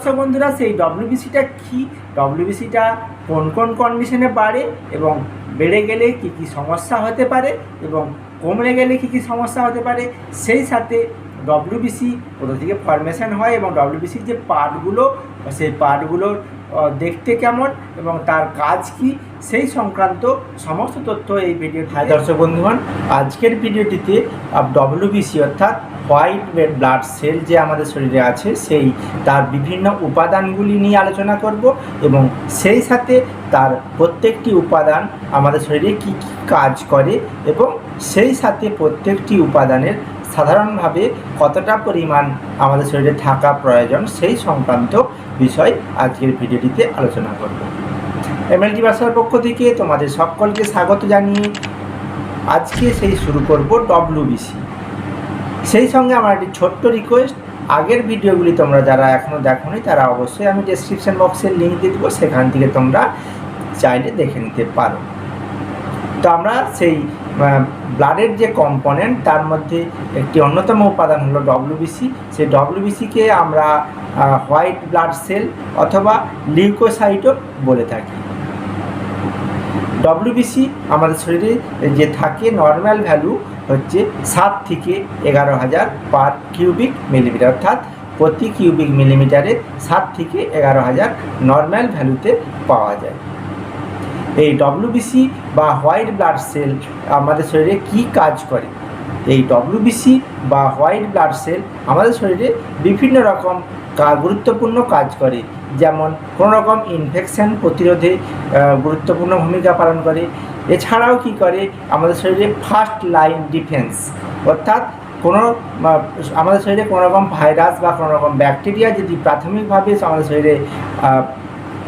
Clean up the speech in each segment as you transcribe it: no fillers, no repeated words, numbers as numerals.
দর্শক বন্ধুরা, সেই ডব্লিউবিসিটা কি, ডব্লিউবিসিটা কোন কোন কন্ডিশনে বাড়ে এবং বেড়ে গেলে কি কি সমস্যা হতে পারে এবং কমে গেলে কি কি সমস্যা হতে পারে, সেই সাথে ডব্লিউবিসি কোথা থেকে ফরমেশন হয় এবং ডব্লিউবিসির যে পার্টগুলো, সেই পার্টগুলোর দেখতে কেমন এবং তার কাজ কি, সেই সংক্রান্ত সমস্ত তথ্য এই ভিডিও। হ্যাঁ দর্শক বন্ধুগণ, আজকের ভিডিওটিতে ডব্লিউবিসি অর্থাৎ হোয়াইট রেড ব্লাড সেল যে আমাদের শরীরে আছে, সেই তার বিভিন্ন উপাদানগুলি নিয়ে আলোচনা করব এবং সেই সাথে তার প্রত্যেকটি উপাদান আমাদের শরীরে কী কী কাজ করে এবং সেই সাথে প্রত্যেকটি উপাদানের সাধারণভাবে কতটা পরিমাণ আমাদের শরীরে থাকা প্রয়োজন, সেই সংক্রান্ত বিষয় আজকের ভিডিওটিতে আলোচনা করব। এমএলটি ভাষার পক্ষ থেকে তোমাদের সকলকে স্বাগত জানিয়ে আজকে শুরু করব ডব্লিউবিসি। সেই সঙ্গে আমার একটি ছোট্ট রিকোয়েস্ট, আগের ভিডিওগুলি তোমরা যারা এখনও দেখোনি তারা অবশ্যই আমি ডেসক্রিপশন বক্সের লিঙ্ক দিয়ে দেবো, সেখান থেকে তোমরা চাইলে দেখে নিতে পারো। তো আমরা সেই ব্লাডের যে কম্পোনেন্ট, তার মধ্যে একটি অন্যতম উপাদান হলো ডব্লিউবিসি। সেই ডব্লিউবিসিকে আমরা হোয়াইট ব্লাড সেল অথবা লিউকোসাইটও বলে থাকি। ডব্লিউবিসি আমাদের শরীরে যে থাকে, নর্মাল ভ্যালু হচ্ছে 7 থেকে 11,000 পার কিউবিক মিলিমিটার, অর্থাৎ প্রতি কিউবিক মিলিমিটারে 7 থেকে 11,000 নর্মাল ভ্যালুতে পাওয়া যায়। এই ডব্লিউবিসি বা হোয়াইট ব্লাড সেল আমাদের শরীরে কি কাজ করে? এই ডব্লিউবিসি বা হোয়াইট ব্লাড সেল আমাদের শরীরে বিভিন্ন রকম গুরুত্বপূর্ণ কাজ করে, যেমন কোনো রকম ইনফেকশন প্রতিরোধে গুরুত্বপূর্ণ ভূমিকা পালন করে। এছাড়াও কি করে, আমাদের শরীরে ফার্স্ট লাইন ডিফেন্স, অর্থাৎ আমাদের শরীরে কোনো রকম ভাইরাস বা কোনো রকম ব্যাকটেরিয়া যদি প্রাথমিকভাবে আমাদের শরীরে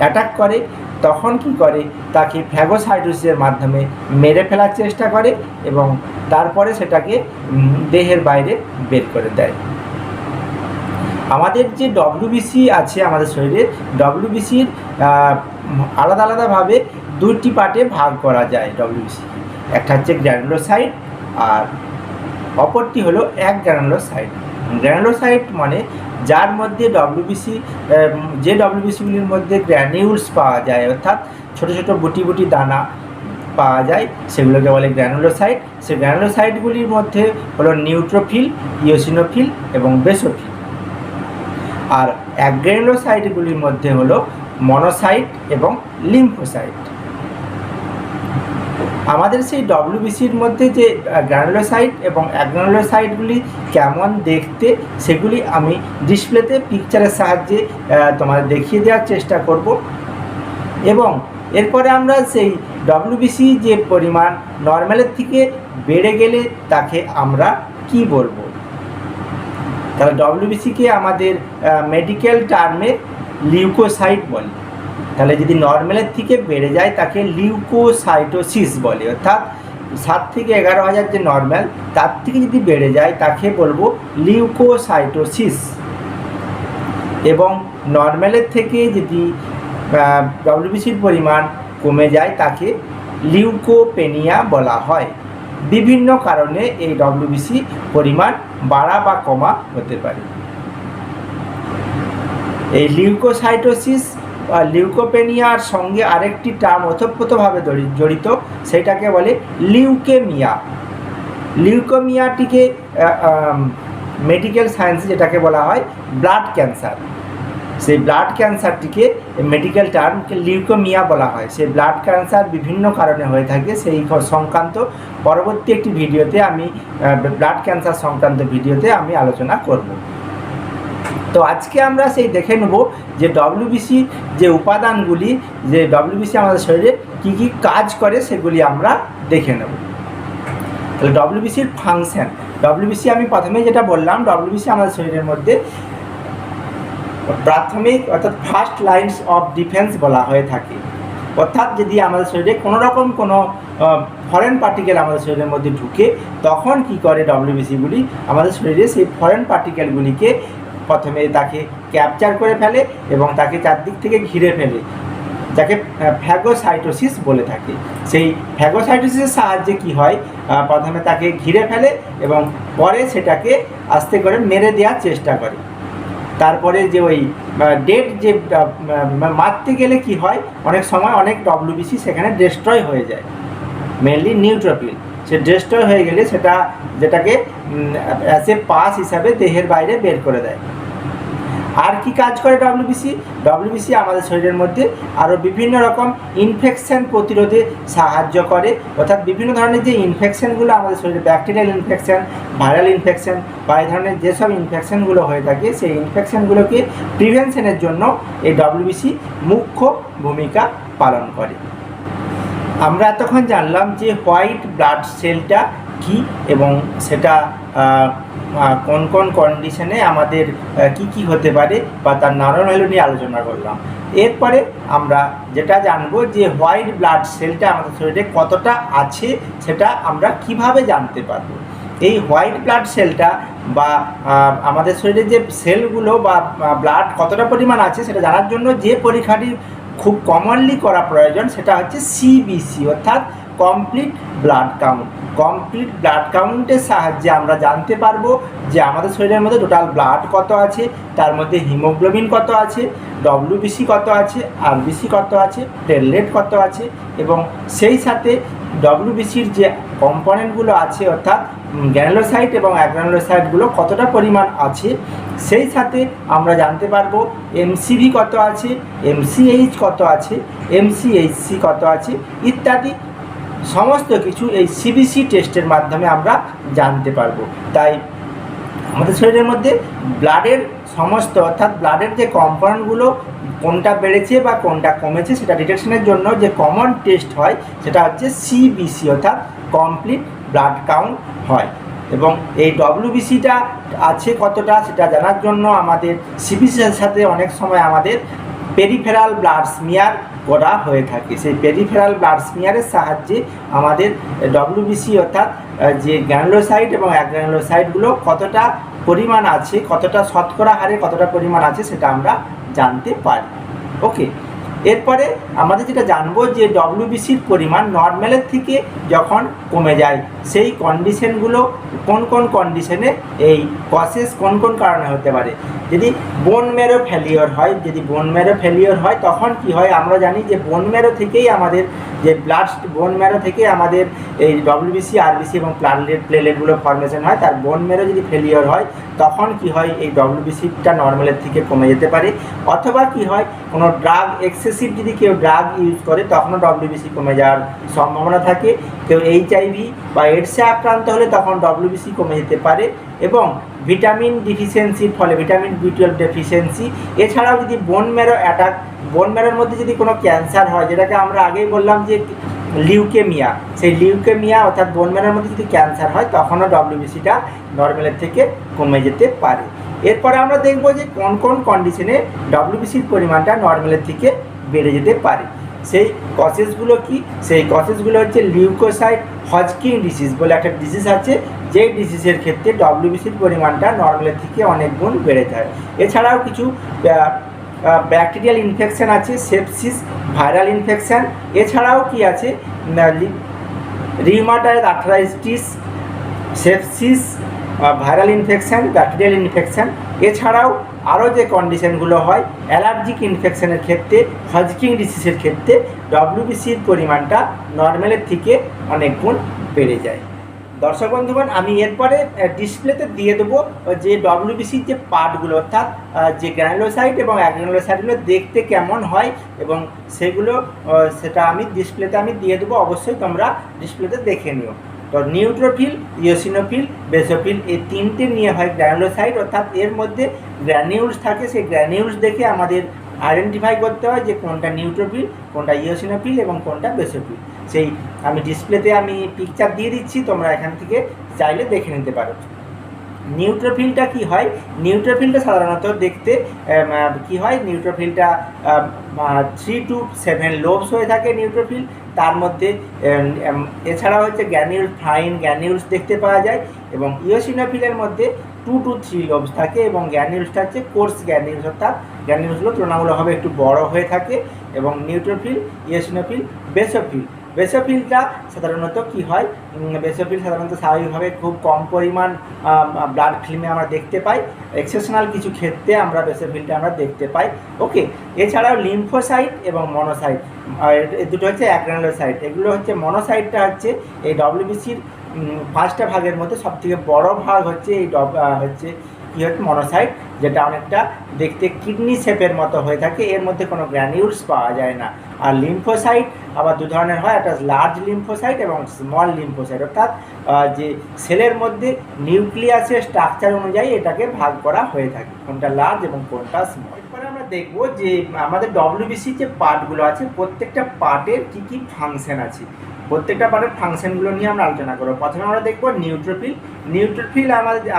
অ্যাটাক করে, তখন কি করে, তাকে ফ্যাগোসাইটোসিসের মাধ্যমে মেরে ফেলার চেষ্টা করে এবং তারপরে সেটাকে দেহের বাইরে বের করে দেয়। আমাদের যে ডব্লিউবিসি আছে আমাদের শরীরে, ডব্লিউবিসির আলাদা আলাদাভাবে দুটি পার্টে ভাগ করা যায় ডব্লিউবিসি। একটা হচ্ছে গ্র্যানুলোসাইট আর অপরটি হলো এক গ্র্যানুলোসাইট। গ্র্যানুলোসাইট মানে যার মধ্যে যে ডব্লিউবিসিগুলির মধ্যে গ্র্যানিউলস পাওয়া যায়, অর্থাৎ ছোট ছোট বুটি বুটি দানা পাওয়া যায়, সেগুলোকে বলে গ্র্যানুলোসাইট। সেই গ্র্যানুলোসাইটগুলির মধ্যে হলো নিউট্রোফিল, ইওসিনোফিল এবং বেসোফিল। আর অ্যাগ্রেনুলোসাইটগুলির মধ্যে হলো মনোসাইট এবং লিম্ফোসাইট। আমাদের সেই ডব্লিউবিসির মধ্যে যে গ্র্যানুলোসাইট এবং অ্যাগ্রেনুলোসাইটগুলি কেমন দেখতে, সেগুলি আমি ডিসপ্লেতে পিকচারের সাহায্যে তোমাদের দেখিয়ে দেওয়ার চেষ্টা করব। এবং এরপরে আমরা সেই ডব্লিউবিসি যে পরিমাণ নর্মালের থেকে বেড়ে গেলে তাকে আমরা কি বলবো? তাহলে ডব্লিউবিসিকে আমাদের মেডিকেল টার্মে লিউকোসাইট বলে। তাহলে যদি নর্মালের থেকে বেড়ে যায় তাকে লিউকোসাইটোসিস বলে, অর্থাৎ 7 থেকে 11,000 যে নর্মাল, তার থেকে যদি বেড়ে যায় তাকে বলবো লিউকোসাইটোসিস। এবং নর্মালের থেকে যদি ডব্লিউবিসির পরিমাণ কমে যায় তাকে লিউকোপেনিয়া বলা হয়। বিভিন্ন কারণে এই ডব্লিউবিসি পরিমাণ বাড়া বা কমা হতে পারে। এই লিউকোসাইটোসিস বা লিউকোপেনিয়ার সঙ্গে আরেকটি টার্ম ওতপ্রোতভাবে জড়িত, সেটাকে বলে লিউকেমিয়া। লিউকেমিয়াটিকে মেডিকেল সায়েন্সে যেটাকে বলা হয় ব্লাড ক্যান্সার, সেই ব্লাড ক্যান্সারটিকে মেডিকেল টার্মকে লিউকেমিয়া বলা হয়। সেই ব্লাড ক্যান্সার বিভিন্ন কারণে হয়ে থাকে, সেই সংক্রান্ত পরবর্তী একটি ভিডিওতে আমি ব্লাড ক্যান্সার সংক্রান্ত ভিডিওতে আমি আলোচনা করব। তো আজকে আমরা দেখে নেব যে ডব্লিউবিসি যে উপাদানগুলি, যে ডব্লিউবিসি আমাদের শরীরে কী কী কাজ করে, সেগুলি আমরা দেখে নেব। তাহলে ডব্লিউবিসির ফাংশন। ডব্লিউবিসি আমি প্রথমে যেটা বললাম, ডব্লিউবিসি আমাদের শরীরের মধ্যে প্রাথমিক অর্থাৎ ফার্স্ট লাইনস অফ ডিফেন্স বলা হয়ে থাকে। অর্থাৎ যদি আমাদের শরীরে কোনো রকম কোনো ফরেন পার্টিকেল আমাদের শরীরের মধ্যে ঢুকে, তখন কি করে ডব্লিউবিসিগুলি আমাদের শরীরে সেই ফরেন পার্টিকেলগুলিকে প্রথমে তাকে ক্যাপচার করে ফেলে এবং তাকে চারদিক থেকে ঘিরে ফেলে, যাকে ফ্যাগোসাইটোসিস বলে থাকে। সেই ফ্যাগোসাইটোসিসের সাহায্যে কি হয়, প্রথমে তাকে ঘিরে ফেলে এবং পরে সেটাকে আস্তে করে মেরে দেওয়ার চেষ্টা করে। তারপরে যে ওই ডেড যে মারতে গেলে কি হয়, অনেক সময় অনেক ডব্লিউবিসি সেখানে ডিস্ট্রয় হয়ে যায়, মেনলি নিউট্রোফিল। সে ডিস্ট্রয় হয়ে গেলে সেটা যেটাকে অ্যাজ এ পাস হিসাবে দেহের বাইরে বের করে দেয়। আর কি কাজ করে ডব্লিউবিসি? ডব্লিউবিসি আমাদের শরীরের মধ্যে আরও বিভিন্ন রকম ইনফেকশন প্রতিরোধে সাহায্য করে, অর্থাৎ বিভিন্ন ধরনের যে ইনফেকশনগুলো আমাদের শরীরে, ব্যাকটেরিয়াল ইনফেকশন, ভাইরাল ইনফেকশন বা এই ধরনের যেসব ইনফেকশনগুলো হয়ে থাকে সেই ইনফেকশনগুলোকে প্রিভেনশনের জন্য এই ডব্লিউবিসি মুখ্য ভূমিকা পালন করে। আমরা এতক্ষণ জানলাম যে হোয়াইট ব্লাড সেলটা কি এবং সেটা কোন কোন কন্ডিশনে আমাদের কি হতে পারে বা তার নানান ভ্যালু নিয়ে আলোচনা করলাম। এরপরে আমরা যেটা জানবো যে হোয়াইট ব্লাড সেলটা আমাদের শরীরে কতটা আছে সেটা আমরা কিভাবে জানতে পারবো। এই হোয়াইট ব্লাড সেলটা বা আমাদের শরীরে যে সেলগুলো বা ব্লাড কতটা পরিমাণ আছে সেটা জানার জন্য যে পরীক্ষাটি খুব কমনলি করা প্রয়োজন সেটা হচ্ছে সিবিসি, অর্থাৎ complete blood count. Complete blood কাউন্টের সাহায্যে আমরা জানতে পারবো যে আমাদের শরীরের মধ্যে টোটাল ব্লাড কত আছে, তার মধ্যে হিমোগ্লোবিন কত আছে, ডব্লিউবিসি কত আছে, আরবিসি কত আছে, প্লেটলেট কত আছে, এবং সেই সাথে ডব্লিউবিসির যে কম্পোনেন্টগুলো আছে অর্থাৎ গ্র্যানুলোসাইট এবং অ্যাগ্রানুলোসাইটগুলো কতটা পরিমাণ আছে, সেই সাথে আমরা জানতে পারবো এমসিভি কত আছে, এমসিএইচ কত আছে, এমসিএইচসি কত আছে ইত্যাদি সমস্ত কিছু এই সিবিসি টেস্টের মাধ্যমে আমরা জানতে পারবো। তাই আমাদের শরীরের মধ্যে ব্লাডের সমস্ত অর্থাৎ ব্লাডের যে কম্পোনেন্টগুলো কোনটা বেড়েছে বা কোনটা কমেছে সেটা ডিটেকশনের জন্য যে কমন টেস্ট হয় সেটা হচ্ছে সিবিসি, অর্থাৎ কমপ্লিট ব্লাড কাউন্ট হয়। এবং এই ডব্লিউবিসিটা আছে কতটা সেটা জানার জন্য আমাদের সিবিসির সাথে অনেক সময় আমাদের পেরিফেরাল ব্লাড স্মিয়ার করা হয়ে থাকে। সেই পেরিফেরাল ব্লাড স্মিয়ারের সাহায্যে আমাদের ডব্লিউবিসি অর্থাৎ যে গ্র্যানুলোসাইট এবং অ্যাগ্রানুলোসাইটগুলো কতটা পরিমাণ আছে, কতটা শতকরা হারে কতটা পরিমাণ আছে সেটা আমরা জানতে পারি। ওকে, এরপরে আমাদের যেটা জানবো যে ডব্লিউবিসির পরিমাণ নর্মালের থেকে যখন কমে যায় সেই কন্ডিশনগুলো কোন কোন কন্ডিশনে, এই কসেস কোন কোন কারণে হতে পারে। যদি বোন ম্যারো ফেলিওর হয়, যদি বোন ম্যারো ফেলিওর হয় তখন কি হয়, আমরা জানি যে বোন ম্যারো থেকেই আমাদের যে ব্লাড, বোন ম্যারো থেকে আমাদের এই ডব্লিউবিসি, আরবিসি এবং প্লেটলেটগুলো ফর্মেশন হয়। তার বোন ম্যারো যদি ফেলিওর হয় তখন কি হয়, এই ডব্লিউবিসিটা নর্মালের থেকে কমে যেতে পারে। অথবা কি হয়, কোনো ড্রাগ এক্সেসিভ যদি কেউ ড্রাগ ইউজ করে তখনও ডব্লিউবিসি কমে যাওয়ার সম্ভাবনা থাকে। কেউ এইচআইভি বা এডসে আক্রান্ত হলে তখন ডব্লিউবিসি কমে যেতে পারে। এবং ভিটামিন ডিফিসিয়েন্সির ফলে, ভিটামিন বি12 ডেফিসিয়েন্সি, এছাড়াও যদি বোন ম্যারো অ্যাটাক, বোন ম্যারোর মধ্যে যদি কোনো ক্যান্সার হয়, যেটাকে আমরা আগেই বললাম যে লিউকেমিয়া, সেই লিউকেমিয়া অর্থাৎ বোন ম্যারোর মধ্যে যদি ক্যান্সার হয় তখনও ডব্লিউবিসিটা নর্মালের থেকে কমে যেতে পারে। এরপরে আমরা দেখব যে কোন কোন কন্ডিশনে ডব্লিউবিসির পরিমাণটা নর্মালের থেকে বেড়ে যেতে পারে। সেই কসেসগুলো কি? সেই কসেসগুলো হচ্ছে লিউকোসাইট হজকিং ডিজিজ বলে একটা ডিজিজ আছে, যেই ডিজিজের ক্ষেত্রে ডব্লিউবিসির পরিমাণটা নর্মালের থেকে অনেক গুণ বেড়ে যায়। এছাড়াও কিছু ব্যাকটেরিয়াল ইনফেকশান আছে, সেপসিস, ভাইরাল ইনফেকশান, এছাড়াও কি আছে rheumatoid arthritis, sepsis, viral infection, bacterial infection, এছাড়াও আরও যে কন্ডিশনগুলো হয় অ্যালার্জিক ইনফেকশনের ক্ষেত্রে, হজকিং ডিজিজের ক্ষেত্রে ডব্লিউবিসির পরিমাণটা নর্মালের থেকে অনেক গুণ বেড়ে যায়। দর্শক বন্ধুগণ, আমি এরপরে ডিসপ্লেতে দিয়ে দেবো যে ডব্লিউবিসির যে পার্টগুলো অর্থাৎ যে গ্র্যানুলোসাইট এবং অ্যাগ্রানুলোসাইটগুলো দেখতে কেমন হয় এবং সেগুলো সেটা আমি ডিসপ্লেতে আমি দিয়ে দেবো, অবশ্যই তোমরা ডিসপ্লেতে দেখে নিও। তো নিউট্রোফিল, ইওসিনোফিল, বেসোফিল এই তিনটে নিয়ে হয় গ্র্যানুলোসাইট, অর্থাৎ এর মধ্যে গ্র্যানিউলস থাকে। সেই গ্র্যানিউলস দেখে আমাদের আইডেন্টিফাই করতে হয় যে কোনটা নিউট্রোফিল, কোনটা ইওসিনোফিল এবং কোনটা বেসোফিল। সেই আমি ডিসপ্লেতে আমি পিকচার দিয়ে দিচ্ছি, তোমরা এখান থেকে চাইলে দেখে নিতে পারো। নিউট্রোফিলটা কি হয়, নিউট্রোফিলটা সাধারণত দেখতে কি হয়, নিউট্রোফিলটা 3 to 7 লোবস হয়ে থাকে নিউট্রোফিল। তার মধ্যে এছাড়াও হচ্ছে গ্র্যানিউলস, ফাইন গ্র্যানিউলস দেখতে পাওয়া যায়। এবং ইওসিনোফিলের মধ্যে 2 to 3 লোবস থাকে এবং গ্র্যানিউলসটা হচ্ছে কোর্স গ্র্যানিউলস, অর্থাৎ গ্র্যানিউলসগুলো তুলনামূলকভাবে একটু বড় হয়ে থাকে। এবং নিউট্রোফিল, ইওসিনোফিল, বেসোফিল বেসোফিলটা সাধারণত কি হয়, বেসোফিল সাধারণত স্বাভাবিকভাবে খুব কম পরিমাণ ব্লাড ফিল্মে আমরা দেখতে পাই। এক্সেপশনাল কিছু ক্ষেত্রে আমরা বেসোফিলটা আমরা দেখতে পাই। ওকে, এছাড়াও লিম্ফোসাইট এবং মনোসাইট, এই দুটো হচ্ছে অ্যাগ্রানুলোসাইট। এগুলো হচ্ছে মনোসাইটটা হচ্ছে এই ডব্লিউবিসির 5টা ভাগের মধ্যে সবথেকে বড় ভাগ হচ্ছে এই হচ্ছে কী হচ্ছে মনোসাইট, যেটা অনেকটা দেখতে কিডনি শেপের মতো হয়ে থাকে, এর মধ্যে কোনো গ্র্যানিউলস পাওয়া যায় না। আর লিম্ফোসাইট আবার দু ধরনের হয়, একটা লার্জ লিম্ফোসাইট এবং স্মল লিম্ফোসাইট, অর্থাৎ যে সেলের মধ্যে নিউক্লিয়াসের স্ট্রাকচার অনুযায়ী এটাকে ভাগ করা হয়ে থাকে, কোনটা লার্জ এবং কোনটা স্মল। এরপরে আমরা দেখব যে আমাদের ডব্লিউবিসি যে পার্টগুলো আছে প্রত্যেকটা পার্টের কী কী ফাংশন আছে, প্রত্যেকটা পার্টের ফাংশনগুলো নিয়ে আমরা আলোচনা করবো। প্রথমে আমরা দেখব নিউট্রোফিল। নিউট্রোফিল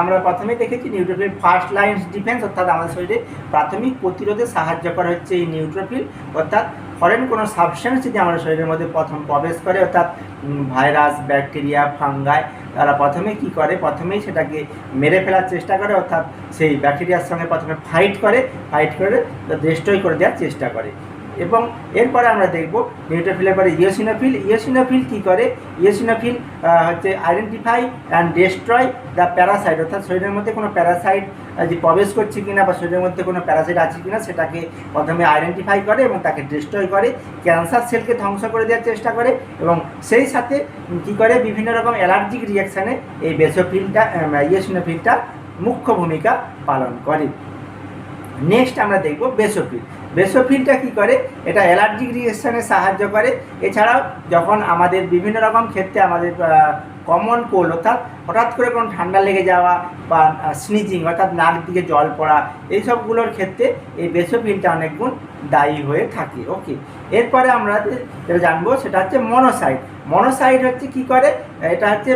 আমরা প্রথমেই দেখেছি নিউট্রোফিল ফার্স্ট লাইন ডিফেন্স, অর্থাৎ আমাদের শরীরে প্রাথমিক প্রতিরোধে সাহায্য করা হচ্ছে এই নিউট্রোফিল। অর্থাৎ ফরেন কোনো সাবস্টেন্স যদি আমাদের শরীরের মধ্যে প্রথম প্রবেশ করে, অর্থাৎ ভাইরাস, ব্যাকটেরিয়া, ফাঙ্গাই, তারা প্রথমে কি করে, প্রথমেই সেটাকে মেরে ফেলার চেষ্টা করে, অর্থাৎ সেই ব্যাকটেরিয়ার সঙ্গে প্রথমে ফাইট করে ডিস্ট্রয় করে দেওয়ার চেষ্টা করে। এবং এরপরে আমরা দেখব নিউট্রোফিলের পরে ইওসিনোফিল। ইওসিনোফিল কী করে, ইওসিনোফিল হচ্ছে identify and destroy the Parasite, অর্থাৎ শরীরের মধ্যে কোনো প্যারাসাইট যে প্রবেশ করছে কিনা বা শরীরের মধ্যে কোনো প্যারাসাইট আছে কিনা সেটাকে প্রথমে আইডেন্টিফাই করে এবং তাকে ডিস্ট্রয় করে, ক্যান্সার সেলকে ধ্বংস করে দেওয়ার চেষ্টা করে এবং সেই সাথে কী করে বিভিন্ন রকম অ্যালার্জিক রিয়াকশানে এই বেসোফিলটা ইওসিনোফিলটা মুখ্য ভূমিকা পালন করে। নেক্সট আমরা দেখব বেসোফিল। বেসোফিলটা কী করে, এটা অ্যালার্জিক রিয়াকশানে সাহায্য করে। এছাড়াও যখন আমাদের বিভিন্ন রকম ক্ষেত্রে আমাদের কমন কোল্ড, অর্থাৎ হঠাৎ করে কোনো ঠান্ডা লেগে যাওয়া বা স্নিজিং অর্থাৎ নাক দিকে জল পড়া, এইসবগুলোর ক্ষেত্রে এই বেসোফিলটা অনেক গুণ দায়ী হয়ে থাকে। ওকে, এরপরে আমরা যেটা জানবো সেটা হচ্ছে মনোসাইট। মনোসাইট হচ্ছে কী করে, এটা হচ্ছে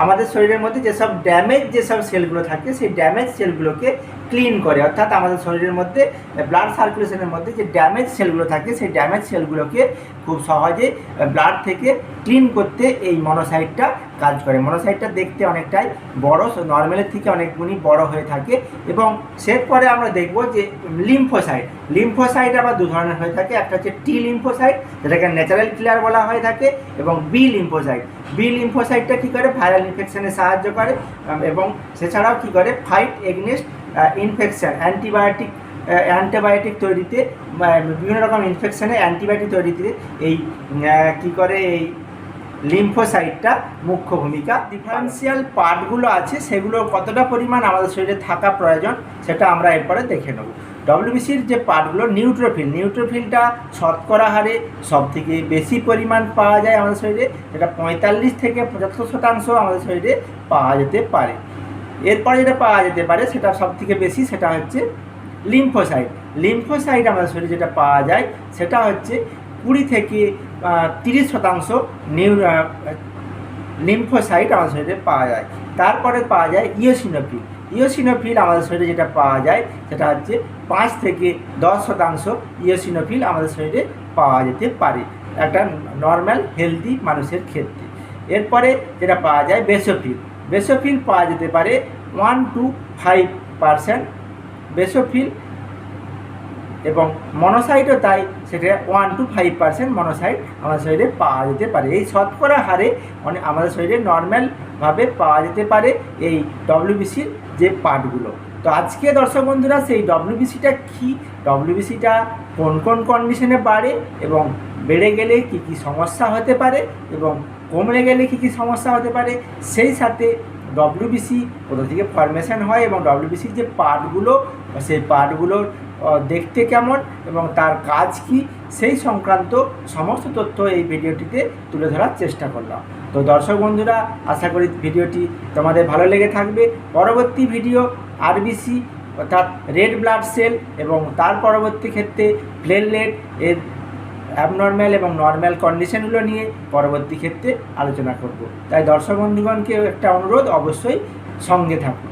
আমাদের শরীরের মধ্যে যেসব ড্যামেজ যেসব সেলগুলো থাকে সেই ড্যামেজ সেলগুলোকে ক্লিন করে, অর্থাৎ আমাদের শরীরের মধ্যে ব্লাড সার্কুলেশনের মধ্যে যে ড্যামেজ সেলগুলো থাকে সেই ড্যামেজ সেলগুলোকে খুব সহজে ব্লাড থেকে ক্লিন করতে এই মনোসাইটটা কাজ করে। মনোসাইটটা দেখতে অনেকটাই বড়, নর্মালের থেকে অনেক গুণই বড় হয়ে থাকে। এবং সেরপরে আমরা দেখব যে লিম্ফোসাইট। লিম্ফোসাইট আবার দু ধরনের হয়ে থাকে, একটা হচ্ছে টি লিম্ফোসাইট যেটাকে ন্যাচারাল কিলার বলা হয়ে থাকে এবং বি লিম্ফোসাইট। বি লিম্ফোসাইটটা কী করে, ভাইরাল ইনফেকশনে সাহায্য করে এবং সেছাড়াও কী করে, ফাইট এগেনস্ট ইনফেকশন, অ্যান্টিবায়োটিক তৈরিতে, বিভিন্ন রকম ইনফেকশনে অ্যান্টিবায়োটিক তৈরিতে এই কী করে এই লিম্ফোসাইটটা মুখ্য ভূমিকা। ডিফারেন্সিয়াল পার্টগুলো আছে সেগুলো কতটা পরিমাণ আমাদের শরীরে থাকা প্রয়োজন সেটা আমরা এরপরে দেখে নেব। ডব্লিউবিসির যে পার্টগুলো, নিউট্রোফিলটা শতকরা হারে সবথেকে বেশি পরিমাণ পাওয়া যায় আমাদের শরীরে, যেটা 45 থেকে 75% আমাদের শরীরে পাওয়া যেতে পারে। এরপরে যেটা পাওয়া যেতে পারে সেটা সবথেকে বেশি, সেটা হচ্ছে লিম্ফোসাইট। লিম্ফোসাইট আমাদের শরীরে যেটা পাওয়া যায় সেটা হচ্ছে 20 থেকে 30% লিম্ফোসাইট আমাদের শরীরে পাওয়া যায়। তারপরে পাওয়া যায় ইওসিনোফিল। ইওসিনোফিল আমাদের শরীরে যেটা পাওয়া যায় সেটা হচ্ছে 5 থেকে 10% ইওসিনোফিল আমাদের শরীরে পাওয়া যেতে পারে একটা নর্মাল হেলদি মানুষের ক্ষেত্রে। এরপরে যেটা পাওয়া যায় বেসোফিল। বেসোফিল পাওয়া যেতে পারে 1 to 5% বেসোফিল, এবং মনোসাইটও তাই, সেটা 1 to 5% মনোসাইট আমাদের শরীরে পাওয়া যেতে পারে। এই শতকরা হারে আমাদের শরীরে নর্মালভাবে পাওয়া যেতে পারে এই ডব্লিউবিসির যে পার্টগুলো। তো আজকে দর্শক বন্ধুরা সেই ডব্লিউবিসিটা কী, ডব্লিউবিসিটা কোন কোন কন্ডিশনে বাড়ে এবং বেড়ে গেলে কী কী সমস্যা হতে পারে এবং কমে গেলে কী কী সমস্যা হতে পারে, সেই সাথে ডব্লিউবিসি কোথা থেকে ফরমেশন হয় এবং ডব্লিউবিসির যে পার্টগুলো সেই পার্টগুলোর দেখতে কেমন এবং তার কাজ কি, সেই সংক্রান্ত সমস্ত তথ্য এই ভিডিওটিতে তুলে ধরার চেষ্টা করলাম। তো দর্শক বন্ধুরা, আশা করি ভিডিওটি তোমাদের ভালো লেগে থাকবে। পরবর্তী ভিডিও আরবিসি অর্থাৎ রেড ব্লাড সেল এবং তার পরবর্তী ক্ষেত্রে প্লেটলেট এর অ্যাবনর্ম্যাল এবং নর্ম্যাল কন্ডিশনগুলো নিয়ে পরবর্তী ক্ষেত্রে আলোচনা করব। তাই দর্শক বন্ধুগণকে একটা অনুরোধ, অবশ্যই সঙ্গে থাকুন।